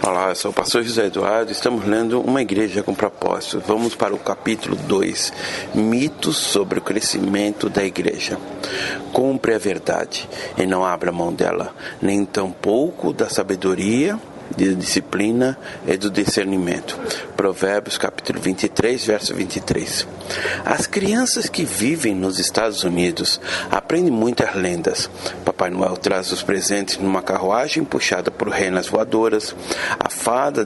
Olá, eu sou o pastor José Eduardo, estamos lendo Uma Igreja com Propósito. Vamos para o capítulo 2, Mitos sobre o Crescimento da Igreja. Cumpre a verdade e não abra mão dela, nem tampouco da sabedoria, da disciplina e do discernimento. Provérbios capítulo 23, verso 23. As crianças que vivem nos Estados Unidos aprendem muitas lendas. Papai Noel traz os presentes numa carruagem puxada por renas voadoras. A fada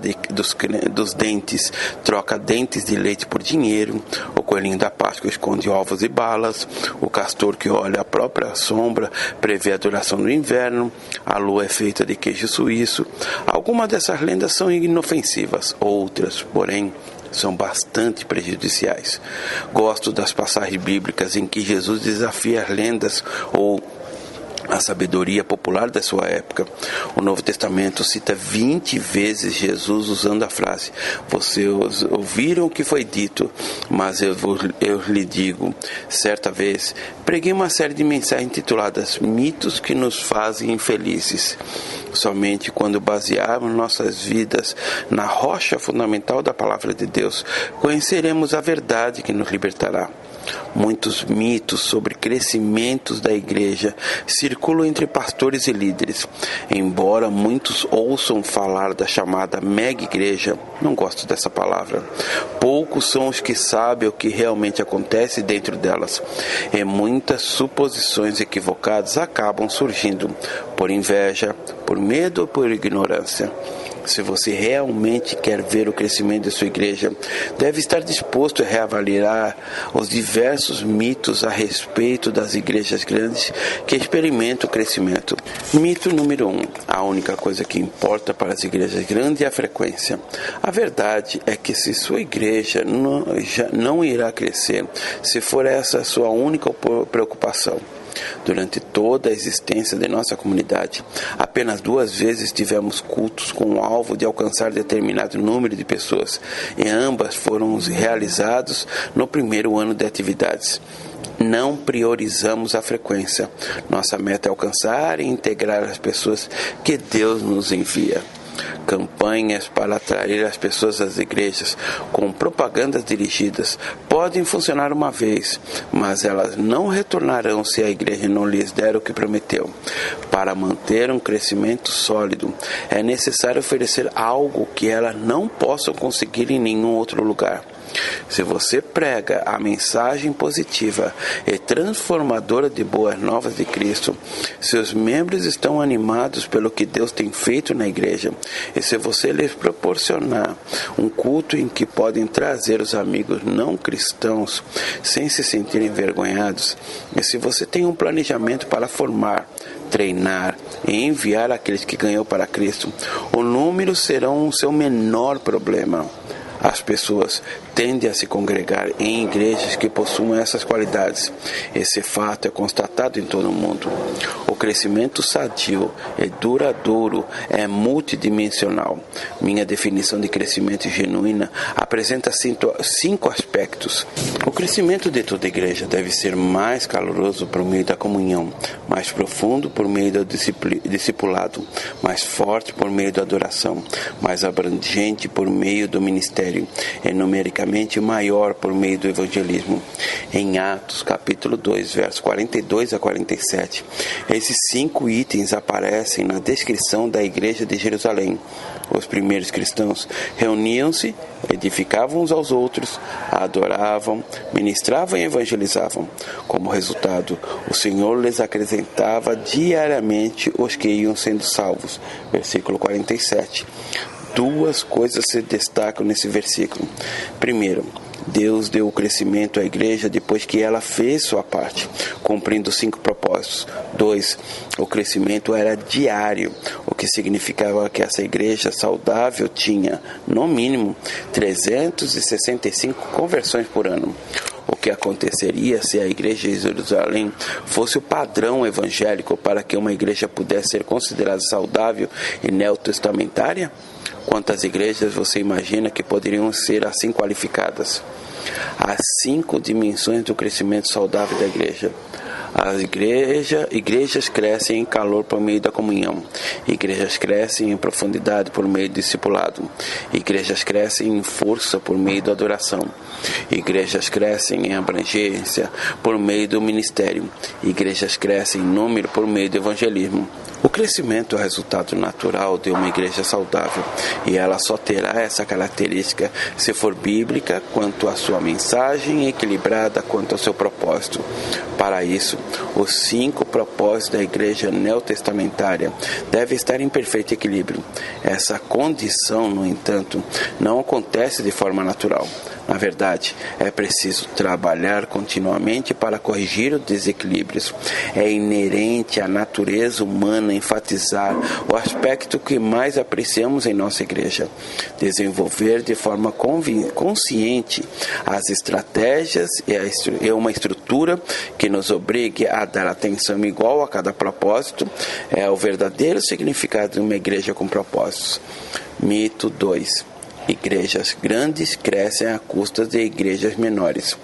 dos dentes troca dentes de leite por dinheiro. O coelhinho da Páscoa esconde ovos e balas. O castor que olha a própria sombra prevê a duração do inverno. A lua é feita de queijo suíço. Algumas dessas lendas são inofensivas, outras, porém, são bastante prejudiciais. Gosto das passagens bíblicas em que Jesus desafia as lendas ou a sabedoria popular da sua época. O Novo Testamento cita 20 vezes Jesus usando a frase: vocês ouviram o que foi dito, mas eu lhe digo. Certa vez, preguei uma série de mensagens intituladas Mitos que nos fazem infelizes. Somente quando basearmos nossas vidas na rocha fundamental da Palavra de Deus, conheceremos a verdade que nos libertará. Muitos mitos sobre crescimentos da igreja circulam entre pastores e líderes. Embora muitos ouçam falar da chamada mega igreja, não gosto dessa palavra, poucos são os que sabem o que realmente acontece dentro delas, e muitas suposições equivocadas acabam surgindo por inveja, por medo ou por ignorância. Se você realmente quer ver o crescimento de sua igreja, deve estar disposto a reavaliar os diversos mitos a respeito das igrejas grandes que experimentam o crescimento. Mito número 1. A única coisa que importa para as igrejas grandes é a frequência. A verdade é que se sua igreja não irá crescer, se for essa a sua única preocupação. Durante toda a existência de nossa comunidade, apenas 2 vezes tivemos cultos com o alvo de alcançar determinado número de pessoas, e ambas foram realizados no primeiro ano de atividades. Não priorizamos a frequência. Nossa meta é alcançar e integrar as pessoas que Deus nos envia. Campanhas para atrair as pessoas às igrejas com propagandas dirigidas podem funcionar uma vez, mas elas não retornarão se a igreja não lhes der o que prometeu. Para manter um crescimento sólido, é necessário oferecer algo que elas não possam conseguir em nenhum outro lugar. Se você prega a mensagem positiva e transformadora de boas novas de Cristo, seus membros estão animados pelo que Deus tem feito na igreja, e se você lhes proporcionar um culto em que podem trazer os amigos não cristãos sem se sentirem envergonhados, e se você tem um planejamento para formar, treinar e enviar aqueles que ganhou para Cristo, o número será o seu menor problema. As pessoas tendem a se congregar em igrejas que possuem essas qualidades. Esse fato é constatado em todo o mundo. O crescimento sadio e duradouro é multidimensional. Minha definição de crescimento genuína apresenta 5 aspectos. O crescimento de toda igreja deve ser mais caloroso por meio da comunhão, mais profundo por meio do discipulado, mais forte por meio da adoração, mais abrangente por meio do ministério, e numericamente maior por meio do evangelismo. Em Atos capítulo 2, versos 42 a 47, esses 5 itens aparecem na descrição da igreja de Jerusalém. Os primeiros cristãos reuniam-se, edificavam uns aos outros, adoravam, ministravam e evangelizavam. Como resultado, o Senhor lhes acrescentava diariamente os que iam sendo salvos. Versículo 47. 2 coisas se destacam nesse versículo. Primeiro, Deus deu o crescimento à igreja depois que ela fez sua parte, cumprindo 5 propósitos. 2. O crescimento era diário, o que significava que essa igreja saudável tinha, no mínimo, 365 conversões por ano. O que aconteceria se a igreja de Jerusalém fosse o padrão evangélico para que uma igreja pudesse ser considerada saudável e neotestamentária? Quantas igrejas você imagina que poderiam ser assim qualificadas? As 5 dimensões do crescimento saudável da igreja. As igrejas crescem em calor por meio da comunhão. Igrejas crescem em profundidade por meio do discipulado. Igrejas crescem em força por meio da adoração. Igrejas crescem em abrangência por meio do ministério. Igrejas crescem em número por meio do evangelismo. O crescimento é o resultado natural de uma igreja saudável, e ela só terá essa característica se for bíblica quanto à sua mensagem e equilibrada quanto ao seu propósito. Para isso, os 5 propósitos da igreja neotestamentária devem estar em perfeito equilíbrio. Essa condição, no entanto, não acontece de forma natural. Na verdade, é preciso trabalhar continuamente para corrigir os desequilíbrios. É inerente à natureza humana enfatizar o aspecto que mais apreciamos em nossa igreja. Desenvolver de forma consciente as estratégias e uma estrutura que nos obrigue a dar atenção igual a cada propósito é o verdadeiro significado de uma igreja com propósitos. Mito 2. Igrejas grandes crescem à custa de igrejas menores.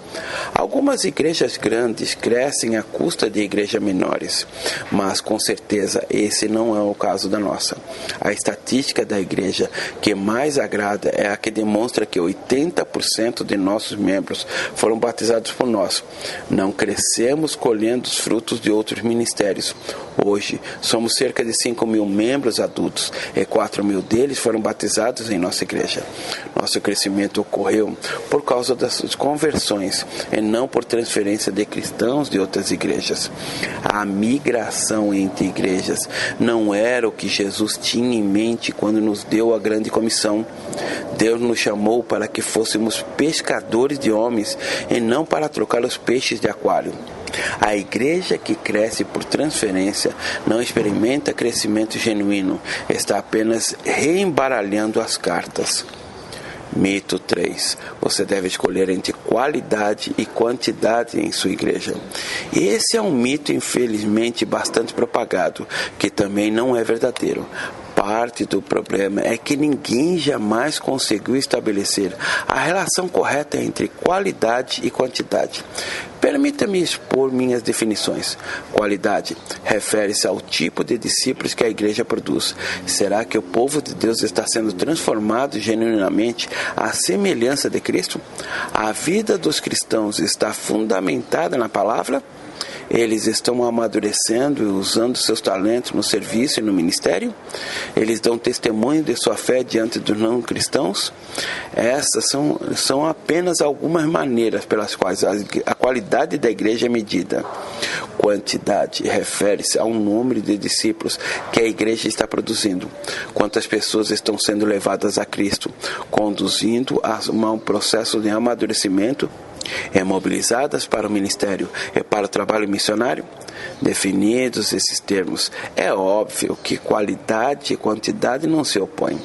Algumas igrejas grandes crescem à custa de igrejas menores, mas com certeza esse não é o caso da nossa. A estatística da igreja que mais agrada é a que demonstra que 80% de nossos membros foram batizados por nós. Não crescemos colhendo os frutos de outros ministérios. Hoje, somos cerca de 5.000 membros adultos e 4.000 deles foram batizados em nossa igreja. Nosso crescimento ocorreu por causa das conversões e não por transferência de cristãos de outras igrejas. A migração entre igrejas não era o que Jesus tinha em mente quando nos deu a grande comissão. Deus nos chamou para que fôssemos pescadores de homens e não para trocar os peixes de aquário. A igreja que cresce por transferência não experimenta crescimento genuíno, está apenas reembaralhando as cartas. Mito 3. Você deve escolher entre qualidade e quantidade em sua igreja. Esse é um mito, infelizmente, bastante propagado, que também não é verdadeiro. Parte do problema é que ninguém jamais conseguiu estabelecer a relação correta entre qualidade e quantidade. Permita-me expor minhas definições. Qualidade refere-se ao tipo de discípulos que a igreja produz. Será que o povo de Deus está sendo transformado genuinamente à semelhança de Cristo? A vida dos cristãos está fundamentada na palavra? Eles estão amadurecendo e usando seus talentos no serviço e no ministério? Eles dão testemunho de sua fé diante dos não cristãos? Essas são apenas algumas maneiras pelas quais a qualidade da igreja é medida. Quantidade refere-se ao número de discípulos que a igreja está produzindo. Quantas pessoas estão sendo levadas a Cristo, conduzindo a um processo de amadurecimento mobilizadas para o ministério e para o trabalho missionário? Definidos esses termos, é óbvio que qualidade e quantidade não se opõem.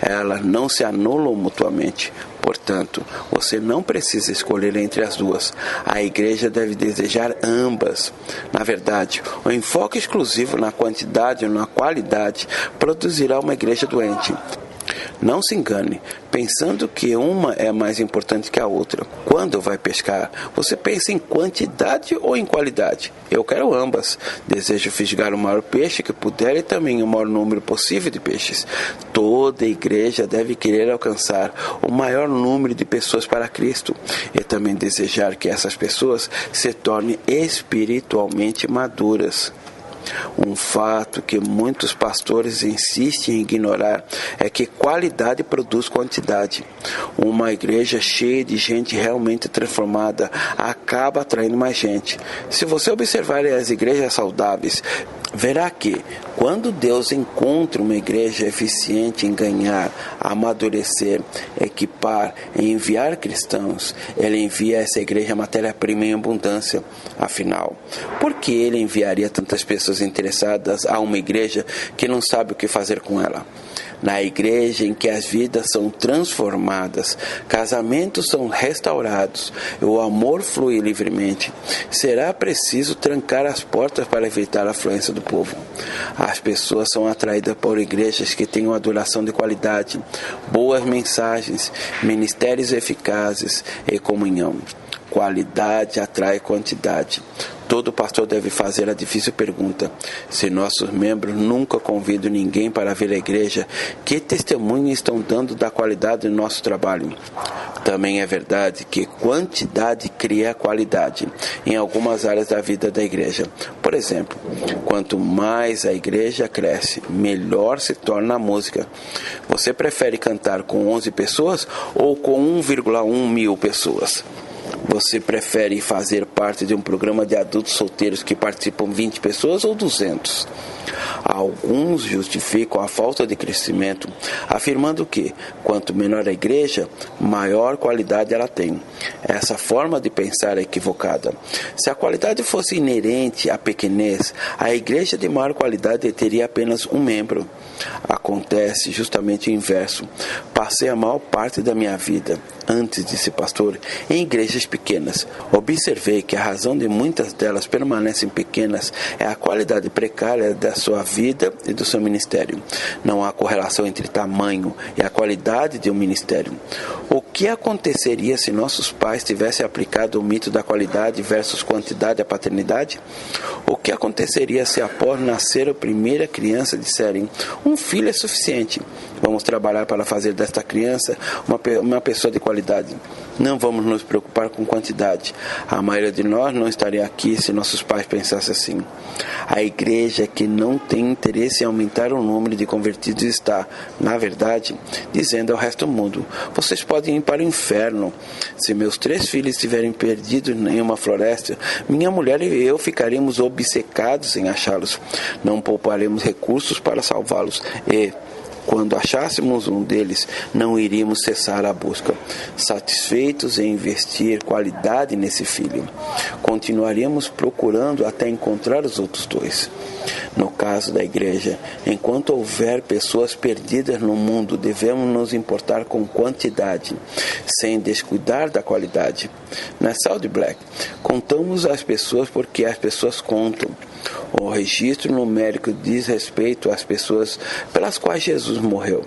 Elas não se anulam mutuamente. Portanto, você não precisa escolher entre as duas. A igreja deve desejar ambas. Na verdade, o enfoque exclusivo na quantidade ou na qualidade produzirá uma igreja doente. Não se engane, pensando que uma é mais importante que a outra. Quando vai pescar, você pensa em quantidade ou em qualidade? Eu quero ambas. Desejo fisgar o maior peixe que puder e também o maior número possível de peixes. Toda igreja deve querer alcançar o maior número de pessoas para Cristo e também desejar que essas pessoas se tornem espiritualmente maduras. Um fato que muitos pastores insistem em ignorar é que qualidade produz quantidade. Uma igreja cheia de gente realmente transformada acaba atraindo mais gente. Se você observar as igrejas saudáveis, verá que, quando Deus encontra uma igreja eficiente em ganhar, amadurecer, equipar e enviar cristãos, Ele envia a essa igreja matéria-prima em abundância. Afinal, por que Ele enviaria tantas pessoas interessadas a uma igreja que não sabe o que fazer com ela? Na igreja em que as vidas são transformadas, casamentos são restaurados e o amor flui livremente, será preciso trancar as portas para evitar a afluência do povo. As pessoas são atraídas por igrejas que têm uma adoração de qualidade, boas mensagens, ministérios eficazes e comunhão. Qualidade atrai quantidade. Todo pastor deve fazer a difícil pergunta: se nossos membros nunca convidam ninguém para vir à igreja, que testemunho estão dando da qualidade do nosso trabalho? Também é verdade que quantidade cria qualidade em algumas áreas da vida da igreja. Por exemplo, quanto mais a igreja cresce, melhor se torna a música. Você prefere cantar com 11 pessoas ou com 1,1 mil pessoas? Você prefere fazer parte de um programa de adultos solteiros que participam 20 pessoas ou 200? Alguns justificam a falta de crescimento, afirmando que, quanto menor a igreja, maior qualidade ela tem. Essa forma de pensar é equivocada. Se a qualidade fosse inerente à pequenez, a igreja de maior qualidade teria apenas um membro. Acontece justamente o inverso. Passei a maior parte da minha vida, antes de ser pastor, em igrejas pequenas. Observei que a razão de muitas delas permanecem pequenas é a qualidade precária da sua vida e do seu ministério. Não há correlação entre tamanho e a qualidade de um ministério. O que aconteceria se nossos pais tivessem aplicado o mito da qualidade versus quantidade à paternidade? O que aconteceria se após nascer a primeira criança disserem: um filho é suficiente, vamos trabalhar para fazer desta criança uma pessoa de qualidade? Não vamos nos preocupar com quantidade. A maioria de nós não estaria aqui se nossos pais pensassem assim. A igreja que não tem interesse em aumentar o número de convertidos está, na verdade, dizendo ao resto do mundo: vocês podem ir para o inferno. Se meus 3 filhos estiverem perdidos em uma floresta, minha mulher e eu ficaremos obcecados em achá-los. Não pouparemos recursos para salvá-los e, quando achássemos um deles, não iríamos cessar a busca, satisfeitos em investir qualidade nesse filho. Continuaríamos procurando até encontrar os outros 2. No caso da igreja, enquanto houver pessoas perdidas no mundo, devemos nos importar com quantidade, sem descuidar da qualidade. Na Salt Black, contamos as pessoas porque as pessoas contam. O registro numérico diz respeito às pessoas pelas quais Jesus morreu.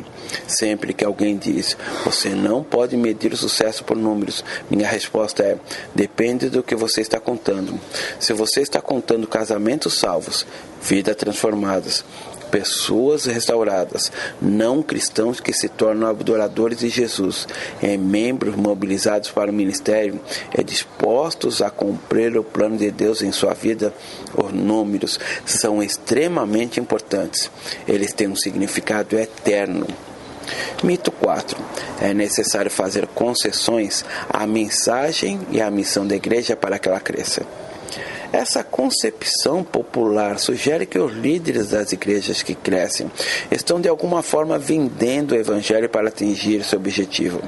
Sempre que alguém diz: você não pode medir o sucesso por números, minha resposta é: depende do que você está contando. Se você está contando casamentos salvos, vidas transformadas, pessoas restauradas, não cristãos que se tornam adoradores de Jesus, membros mobilizados para o ministério e dispostos a cumprir o plano de Deus em sua vida, os números são extremamente importantes. Eles têm um significado eterno. Mito 4. É necessário fazer concessões à mensagem e à missão da igreja para que ela cresça. Essa concepção popular sugere que os líderes das igrejas que crescem estão de alguma forma vendendo o evangelho para atingir seu objetivo.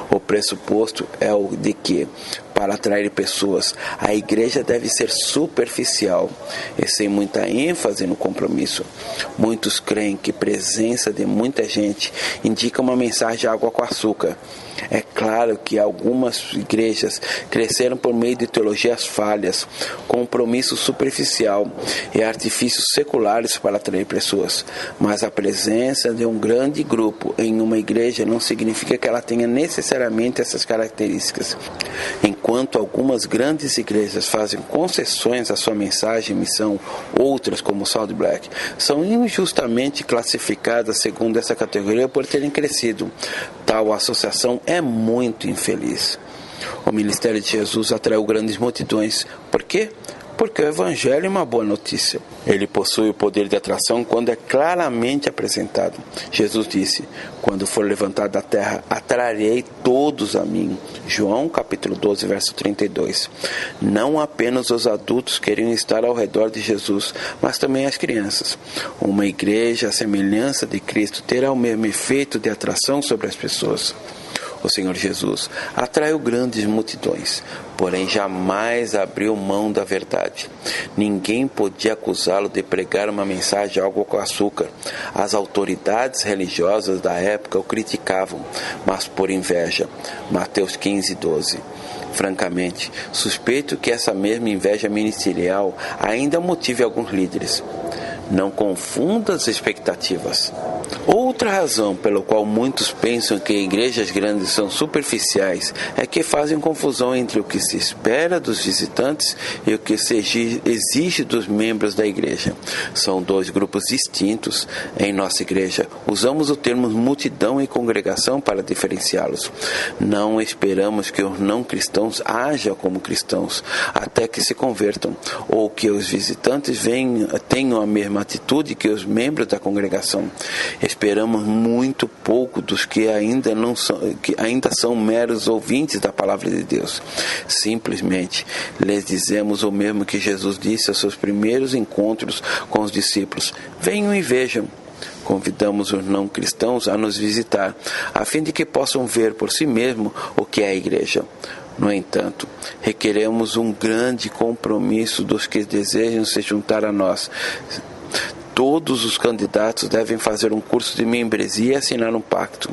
O pressuposto é o de que, para atrair pessoas, a igreja deve ser superficial e sem muita ênfase no compromisso. Muitos creem que a presença de muita gente indica uma mensagem de água com açúcar. É claro que algumas igrejas cresceram por meio de teologias falhas, compromisso superficial e artifícios seculares para atrair pessoas. Mas a presença de um grande grupo em uma igreja não significa que ela tenha necessariamente essas características. Enquanto algumas grandes igrejas fazem concessões à sua mensagem e missão, outras, como o Salt Black, são injustamente classificadas segundo essa categoria por terem crescido. Tal associação é muito infeliz. O ministério de Jesus atraiu grandes multidões. Por quê? Porque o Evangelho é uma boa notícia. Ele possui o poder de atração quando é claramente apresentado. Jesus disse: quando for levantado da terra, atrairei todos a mim. João capítulo 12, verso 32. Não apenas os adultos queriam estar ao redor de Jesus, mas também as crianças. Uma igreja à semelhança de Cristo terá o mesmo efeito de atração sobre as pessoas. O Senhor Jesus atraiu grandes multidões, porém jamais abriu mão da verdade. Ninguém podia acusá-lo de pregar uma mensagem de água com açúcar. As autoridades religiosas da época o criticavam, mas por inveja. Mateus 15, 12. Francamente, suspeito que essa mesma inveja ministerial ainda motive alguns líderes. Não confunda as expectativas. Outra razão pela qual muitos pensam que igrejas grandes são superficiais é que fazem confusão entre o que se espera dos visitantes e o que se exige dos membros da igreja. São dois grupos distintos. Em nossa igreja, usamos o termo multidão e congregação para diferenciá-los. Não esperamos que os não cristãos ajam como cristãos até que se convertam, ou que os visitantes tenham a mesma atitude que os membros da congregação. Esperamos muito pouco dos que ainda são meros ouvintes da palavra de Deus. Simplesmente lhes dizemos o mesmo que Jesus disse aos seus primeiros encontros com os discípulos: venham e vejam. Convidamos os não cristãos a nos visitar, a fim de que possam ver por si mesmos o que é a igreja. No entanto, requeremos um grande compromisso dos que desejam se juntar a nós. Todos os candidatos devem fazer um curso de membresia e assinar um pacto.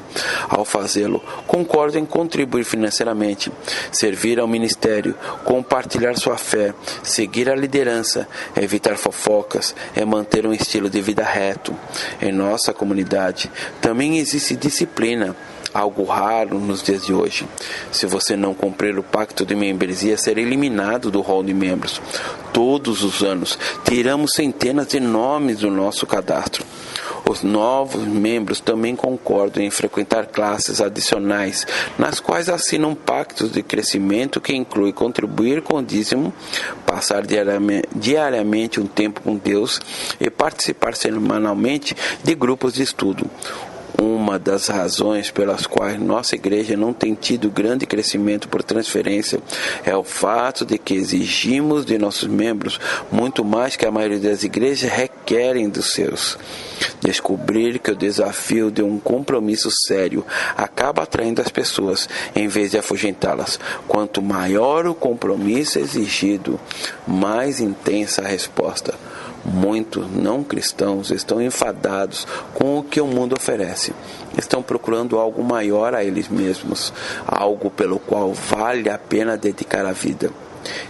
Ao fazê-lo, concordam em contribuir financeiramente, servir ao ministério, compartilhar sua fé, seguir a liderança, evitar fofocas e manter um estilo de vida reto. Em nossa comunidade, também existe disciplina, algo raro nos dias de hoje. Se você não cumprir o pacto de membresia, será eliminado do rol de membros. Todos os anos, tiramos centenas de nomes do nosso cadastro. Os novos membros também concordam em frequentar classes adicionais, nas quais assinam pactos de crescimento que inclui contribuir com o dízimo, passar diariamente um tempo com Deus e participar semanalmente de grupos de estudo. Uma das razões pelas quais nossa igreja não tem tido grande crescimento por transferência é o fato de que exigimos de nossos membros muito mais que a maioria das igrejas requerem dos seus. Descobrir que o desafio de um compromisso sério acaba atraindo as pessoas, em vez de afugentá-las. Quanto maior o compromisso exigido, mais intensa a resposta. Muitos não cristãos estão enfadados com o que o mundo oferece. Estão procurando algo maior a eles mesmos, algo pelo qual vale a pena dedicar a vida.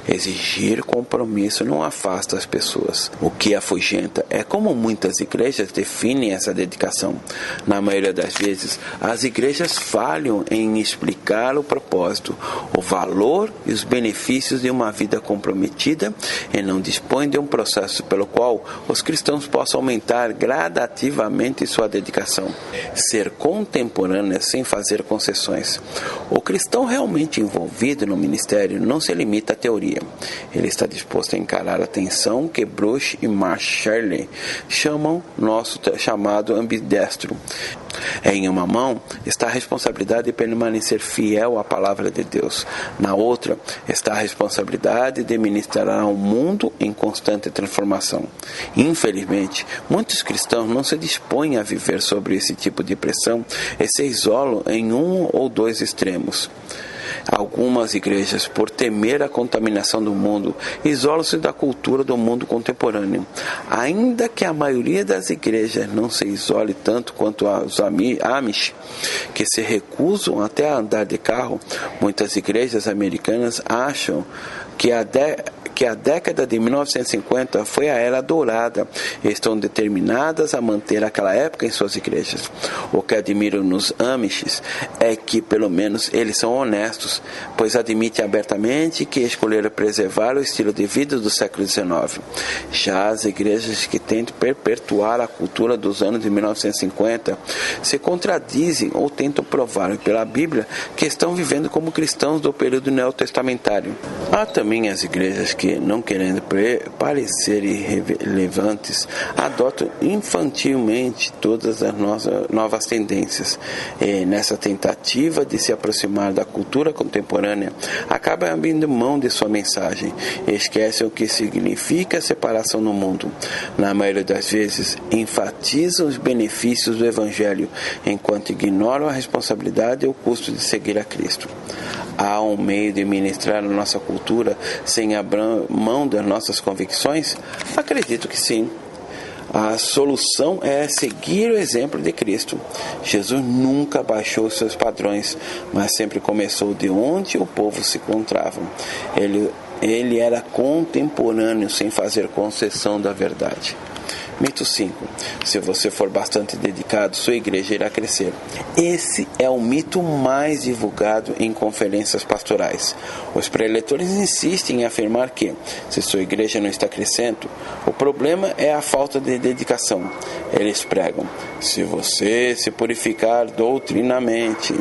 Exigir compromisso não afasta as pessoas. O que afugenta é como muitas igrejas definem essa dedicação. Na maioria das vezes, as igrejas falham em explicar o propósito, o valor e os benefícios de uma vida comprometida e não dispõem de um processo pelo qual os cristãos possam aumentar gradativamente sua dedicação. Ser contemporânea sem fazer concessões. O cristão realmente envolvido no ministério não se limita à teoria. Ele está disposto a encarar a tensão que Bruce e Marsh Shirley chamam nosso chamado ambidestro. Em uma mão está a responsabilidade de permanecer fiel à palavra de Deus. Na outra está a responsabilidade de ministrar ao mundo em constante transformação. Infelizmente, muitos cristãos não se dispõem a viver sobre esse tipo de pressão e se isolam em um ou dois extremos. Algumas igrejas, por temer a contaminação do mundo, isolam-se da cultura do mundo contemporâneo. Ainda que a maioria das igrejas não se isole tanto quanto os Amish, que se recusam até a andar de carro, muitas igrejas americanas acham que a década de 1950 foi a era dourada e estão determinadas a manter aquela época em suas igrejas. O que admiro nos Amishes é que, pelo menos, eles são honestos, pois admitem abertamente que escolheram preservar o estilo de vida do século XIX. Já as igrejas que tentam perpetuar a cultura dos anos de 1950 se contradizem ou tentam provar pela Bíblia que estão vivendo como cristãos do período neotestamentário. Há também as igrejas que, não querendo parecer irrelevantes, adotam infantilmente todas as novas tendências. E, nessa tentativa de se aproximar da cultura contemporânea, acabam abrindo mão de sua mensagem e esquecem o que significa a separação no mundo. Na maioria das vezes, enfatizam os benefícios do Evangelho, enquanto ignoram a responsabilidade e o custo de seguir a Cristo. Há um meio de ministrar a nossa cultura sem abrir mão das nossas convicções? Acredito que sim. A solução é seguir o exemplo de Cristo. Jesus nunca baixou seus padrões, mas sempre começou de onde o povo se encontrava. Ele era contemporâneo sem fazer concessão da verdade. Mito 5. Se você for bastante dedicado, sua igreja irá crescer. Esse é o mito mais divulgado em conferências pastorais. Os preletores insistem em afirmar que, se sua igreja não está crescendo, o problema é a falta de dedicação. Eles pregam: se você se purificar doutrinamente,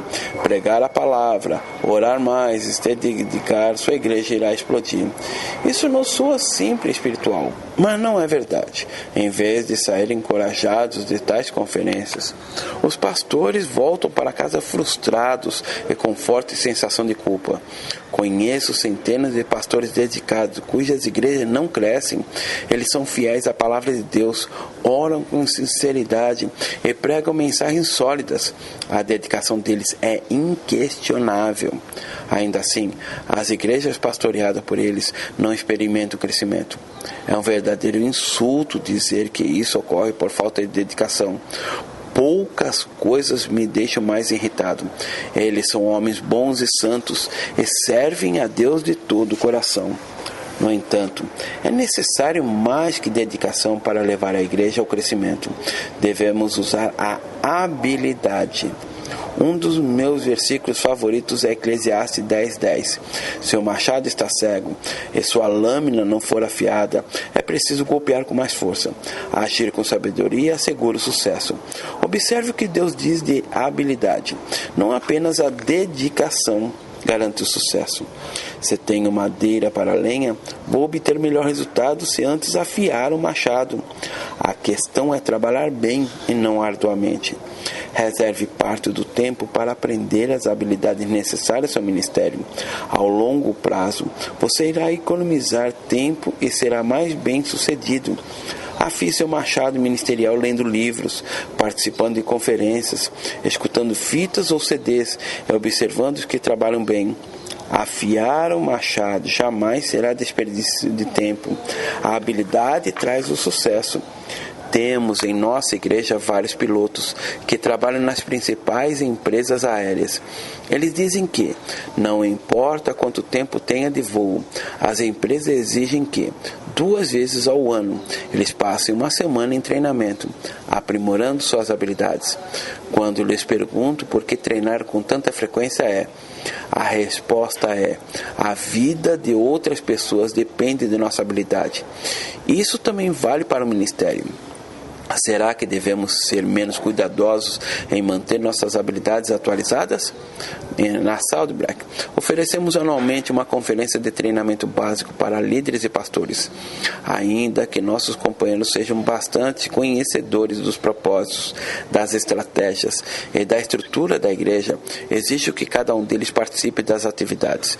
pregar a palavra, orar mais e se dedicar, sua igreja irá explodir. Isso não soa simples espiritual, mas não é verdade. Em vez de saírem encorajados de tais conferências, os pastores voltam para casa frustrados e com forte sensação de culpa. Conheço centenas de pastores dedicados, cujas igrejas não crescem. Eles são fiéis à palavra de Deus, oram com sinceridade e pregam mensagens sólidas. A dedicação deles é inquestionável. Ainda assim, as igrejas pastoreadas por eles não experimentam crescimento. É um verdadeiro insulto dizer que isso ocorre por falta de dedicação. Poucas coisas me deixam mais irritado. Eles são homens bons e santos e servem a Deus de todo o coração. No entanto, é necessário mais que dedicação para levar a igreja ao crescimento. Devemos usar a habilidade. Um dos meus versículos favoritos é Eclesiastes 10:10. Se o machado está cego e sua lâmina não for afiada, é preciso golpear com mais força. Agir com sabedoria assegura o sucesso. Observe o que Deus diz de habilidade. Não apenas a dedicação garante o sucesso. Se tenho madeira para lenha, vou obter melhor resultado se antes afiar o machado. A questão é trabalhar bem e não arduamente. Reserve parte do tempo para aprender as habilidades necessárias ao ministério. Ao longo prazo, você irá economizar tempo e será mais bem-sucedido. Afie seu machado ministerial lendo livros, participando de conferências, escutando fitas ou CDs e observando os que trabalham bem. Afiar o machado jamais será desperdício de tempo. A habilidade traz o sucesso. Temos em nossa igreja vários pilotos que trabalham nas principais empresas aéreas. Eles dizem que, não importa quanto tempo tenha de voo, as empresas exigem que, 2 vezes ao ano, eles passem uma semana em treinamento, aprimorando suas habilidades. Quando lhes pergunto por que treinar com tanta frequência a resposta é: a vida de outras pessoas depende de nossa habilidade. Isso também vale para o ministério. Será que devemos ser menos cuidadosos em manter nossas habilidades atualizadas? Na Saddleback, oferecemos anualmente uma conferência de treinamento básico para líderes e pastores. Ainda que nossos companheiros sejam bastante conhecedores dos propósitos, das estratégias e da estrutura da igreja, exige que cada um deles participe das atividades.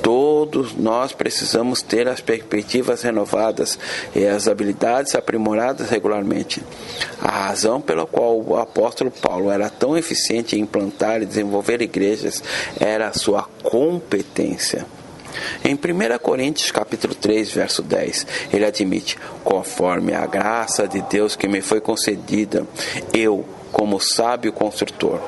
Todos nós precisamos ter as perspectivas renovadas e as habilidades aprimoradas regularmente. A razão pela qual o apóstolo Paulo era tão eficiente em implantar e desenvolver igrejas era a sua competência. Em 1 Coríntios capítulo 3, verso 10, ele admite: conforme a graça de Deus que me foi concedida, eu, como sábio construtor.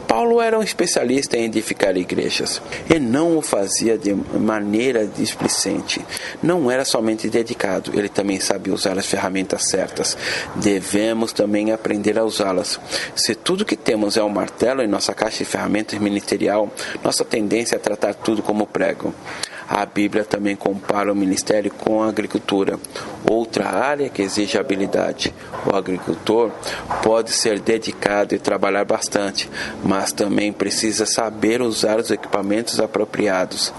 Paulo era um especialista em edificar igrejas e não o fazia de maneira displicente. Não era somente dedicado, ele também sabia usar as ferramentas certas. Devemos também aprender a usá-las. Se tudo que temos é um martelo em nossa caixa de ferramentas ministerial, nossa tendência é tratar tudo como prego. A Bíblia também compara o ministério com a agricultura, outra área que exige habilidade. O agricultor pode ser dedicado e trabalhar bastante, mas também precisa saber usar os equipamentos apropriados.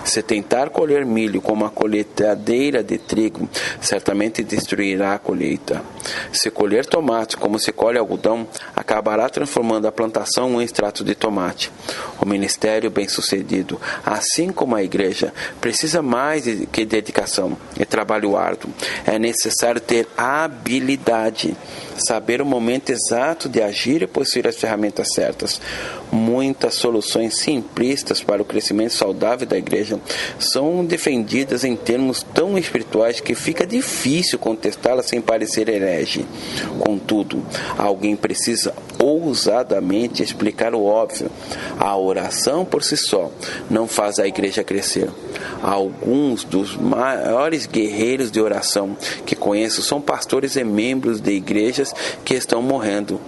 Se tentar colher milho com uma colheitadeira de trigo, certamente destruirá a colheita. Se colher tomate como se colhe algodão, acabará transformando a plantação em um extrato de tomate. O ministério bem-sucedido, assim como a igreja, precisa mais que dedicação e trabalho árduo. É necessário ter habilidade, saber o momento exato de agir e possuir as ferramentas certas. Muitas soluções simplistas para o crescimento saudável da igreja são defendidas em termos tão espirituais que fica difícil contestá-las sem parecer herege. Contudo, alguém precisa ousadamente explicar o óbvio. A oração por si só não faz a igreja crescer. Alguns dos maiores guerreiros de oração que conheço são pastores e membros de igrejas que estão morrendo.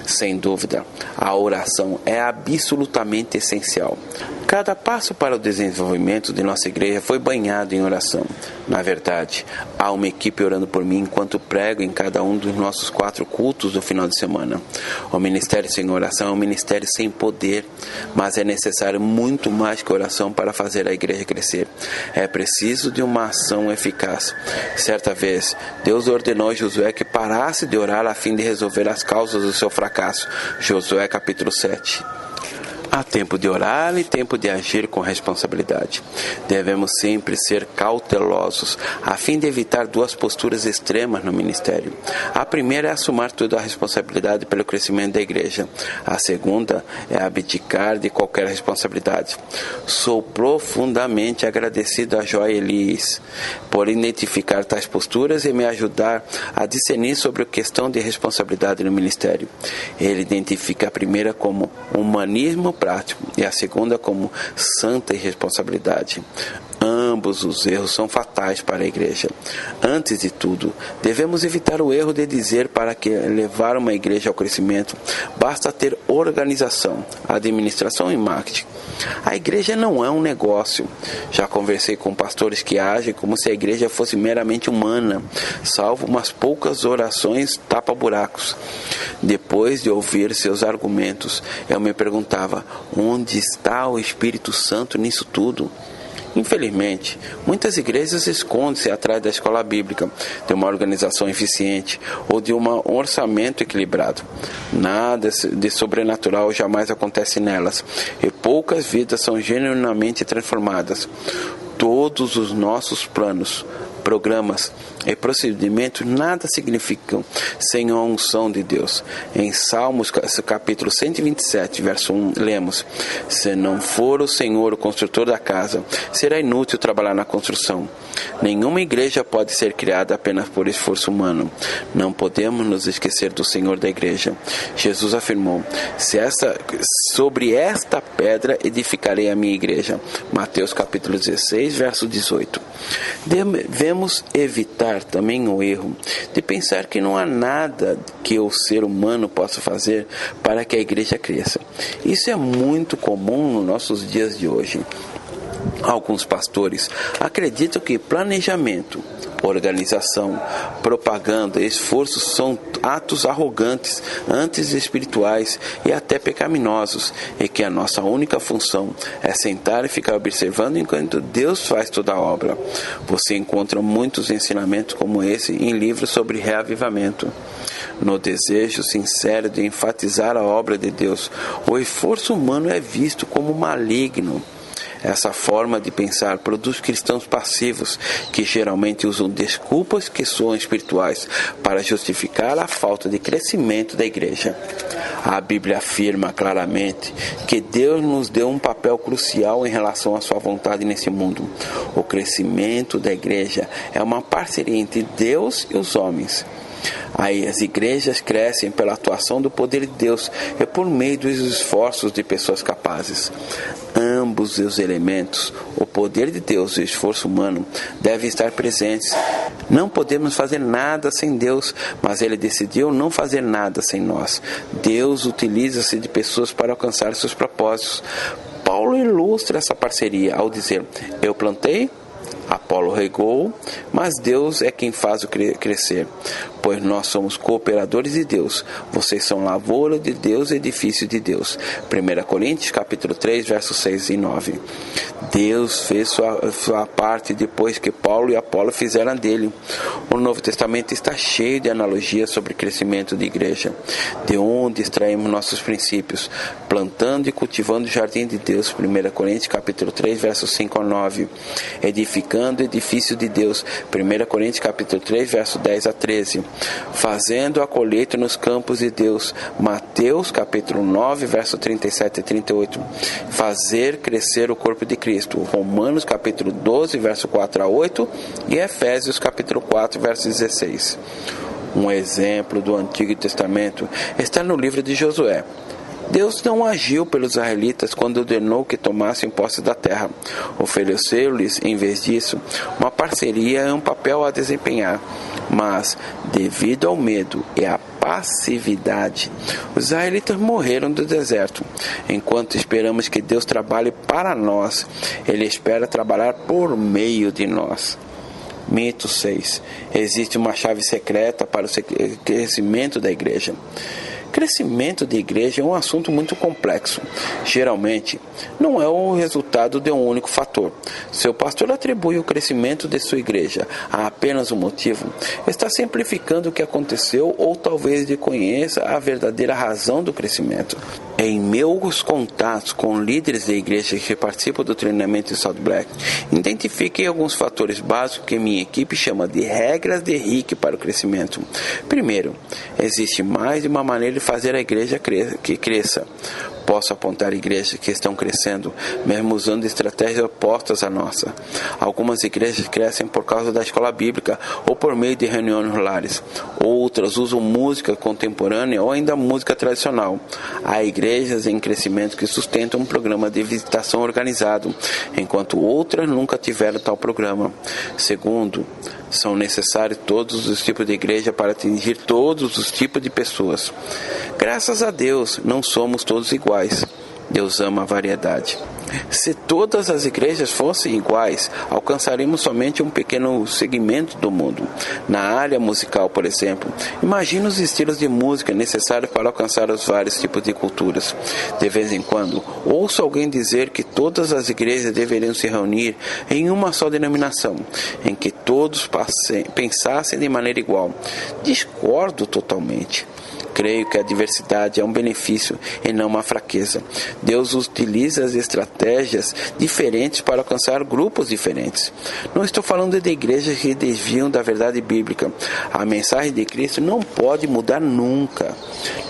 Sem dúvida, a oração é absolutamente essencial. Cada passo para o desenvolvimento de nossa igreja foi banhado em oração. Na verdade, há uma equipe orando por mim enquanto prego em cada um dos nossos 4 cultos do final de semana. O ministério sem oração é um ministério sem poder, mas é necessário muito mais que oração para fazer a igreja crescer. É preciso de uma ação eficaz. Certa vez, Deus ordenou a Josué que parasse de orar a fim de resolver as causas do seu fracasso. Josué capítulo 7. Há tempo de orar e tempo de agir com responsabilidade. Devemos sempre ser cautelosos, a fim de evitar 2 posturas extremas no ministério. A primeira é assumir toda a responsabilidade pelo crescimento da igreja. A segunda é abdicar de qualquer responsabilidade. Sou profundamente agradecido a Joy Elias por identificar tais posturas e me ajudar a discernir sobre a questão de responsabilidade no ministério. Ele identifica a primeira como humanismo prático e a segunda como santa irresponsabilidade. Ambos os erros são fatais para a igreja. Antes de tudo, devemos evitar o erro de dizer para que levar uma igreja ao crescimento basta ter organização, administração e marketing. A igreja não é um negócio. Já conversei com pastores que agem como se a igreja fosse meramente humana, salvo umas poucas orações tapa-buracos. Depois de ouvir seus argumentos, eu me perguntava: onde está o Espírito Santo nisso tudo? Infelizmente, muitas igrejas escondem-se atrás da escola bíblica, de uma organização eficiente ou de um orçamento equilibrado. Nada de sobrenatural jamais acontece nelas, e poucas vidas são genuinamente transformadas. Todos os nossos planos, programas e procedimentos nada significam sem a unção de Deus. Em Salmos capítulo 127, verso 1, lemos: se não for o Senhor o construtor da casa, será inútil trabalhar na construção. Nenhuma igreja pode ser criada apenas por esforço humano. Não podemos nos esquecer do Senhor da igreja. Jesus afirmou: sobre esta pedra edificarei a minha igreja. Mateus capítulo 16, verso 18. Devemos evitar também o erro de pensar que não há nada que o ser humano possa fazer para que a igreja cresça. Isso é muito comum nos nossos dias de hoje. Alguns pastores acreditam que planejamento, organização, propaganda e esforço são atos arrogantes, anti-espirituais e até pecaminosos, e que a nossa única função é sentar e ficar observando enquanto Deus faz toda a obra. Você encontra muitos ensinamentos como esse em livros sobre reavivamento. No desejo sincero de enfatizar a obra de Deus, o esforço humano é visto como maligno. Essa forma de pensar produz cristãos passivos, que geralmente usam desculpas que soam espirituais para justificar a falta de crescimento da igreja. A Bíblia afirma claramente que Deus nos deu um papel crucial em relação à sua vontade nesse mundo. O crescimento da igreja é uma parceria entre Deus e os homens. Aí as igrejas crescem pela atuação do poder de Deus e por meio dos esforços de pessoas capazes. Ambos os elementos, o poder de Deus e o esforço humano, devem estar presentes. Não podemos fazer nada sem Deus, mas Ele decidiu não fazer nada sem nós. Deus utiliza-se de pessoas para alcançar seus propósitos. Paulo ilustra essa parceria ao dizer: eu plantei, Apolo regou, mas Deus é quem faz o crescer. Pois nós somos cooperadores de Deus. Vocês são lavoura de Deus e edifício de Deus. 1 Coríntios capítulo 3, versos 6 e 9. Deus fez sua parte depois que Paulo e Apolo fizeram dele. O Novo Testamento está cheio de analogias sobre crescimento de igreja. De onde extraímos nossos princípios? Plantando e cultivando o jardim de Deus. 1 Coríntios capítulo 3, versos 5 a 9. Edificando o edifício de Deus. 1 Coríntios capítulo 3, versos 10 a 13. Fazendo a colheita nos campos de Deus. Mateus capítulo 9, versos 37 e 38. Fazer crescer o corpo de Cristo. Romanos capítulo 12, verso 4 a 8. E Efésios capítulo 4, verso 16. Um exemplo do Antigo Testamento está no livro de Josué. Deus não agiu pelos israelitas quando ordenou que tomassem posse da terra. Ofereceu-lhes, em vez disso, uma parceria e um papel a desempenhar. Mas, devido ao medo e à passividade, os israelitas morreram no deserto. Enquanto esperamos que Deus trabalhe para nós, Ele espera trabalhar por meio de nós. Mito 6. Existe uma chave secreta para o crescimento da igreja. Crescimento de igreja é um assunto muito complexo. Geralmente, não é o resultado de um único fator. Se o pastor atribui o crescimento de sua igreja a apenas um motivo, está simplificando o que aconteceu ou talvez desconheça a verdadeira razão do crescimento. Em meus contatos com líderes de igreja que participam do treinamento de Salt Black, identifiquei alguns fatores básicos que minha equipe chama de regras de Rick para o crescimento. Primeiro, existe mais de uma maneira de fazer a igreja que cresça. Posso apontar igrejas que estão crescendo, mesmo usando estratégias opostas à nossa. Algumas igrejas crescem por causa da escola bíblica ou por meio de reuniões lares. Outras usam música contemporânea ou ainda música tradicional. Há igrejas em crescimento que sustentam um programa de visitação organizado, enquanto outras nunca tiveram tal programa. Segundo, são necessários todos os tipos de igreja para atingir todos os tipos de pessoas. Graças a Deus, não somos todos iguais. Deus ama a variedade. Se todas as igrejas fossem iguais, alcançaríamos somente um pequeno segmento do mundo. Na área musical, por exemplo, imagine os estilos de música necessários para alcançar os vários tipos de culturas. De vez em quando, ouço alguém dizer que todas as igrejas deveriam se reunir em uma só denominação, em que todos pensassem de maneira igual. Discordo totalmente. Creio que a diversidade é um benefício e não uma fraqueza. Deus utiliza as estratégias diferentes para alcançar grupos diferentes. Não estou falando de igrejas que desviam da verdade bíblica. A mensagem de Cristo não pode mudar nunca.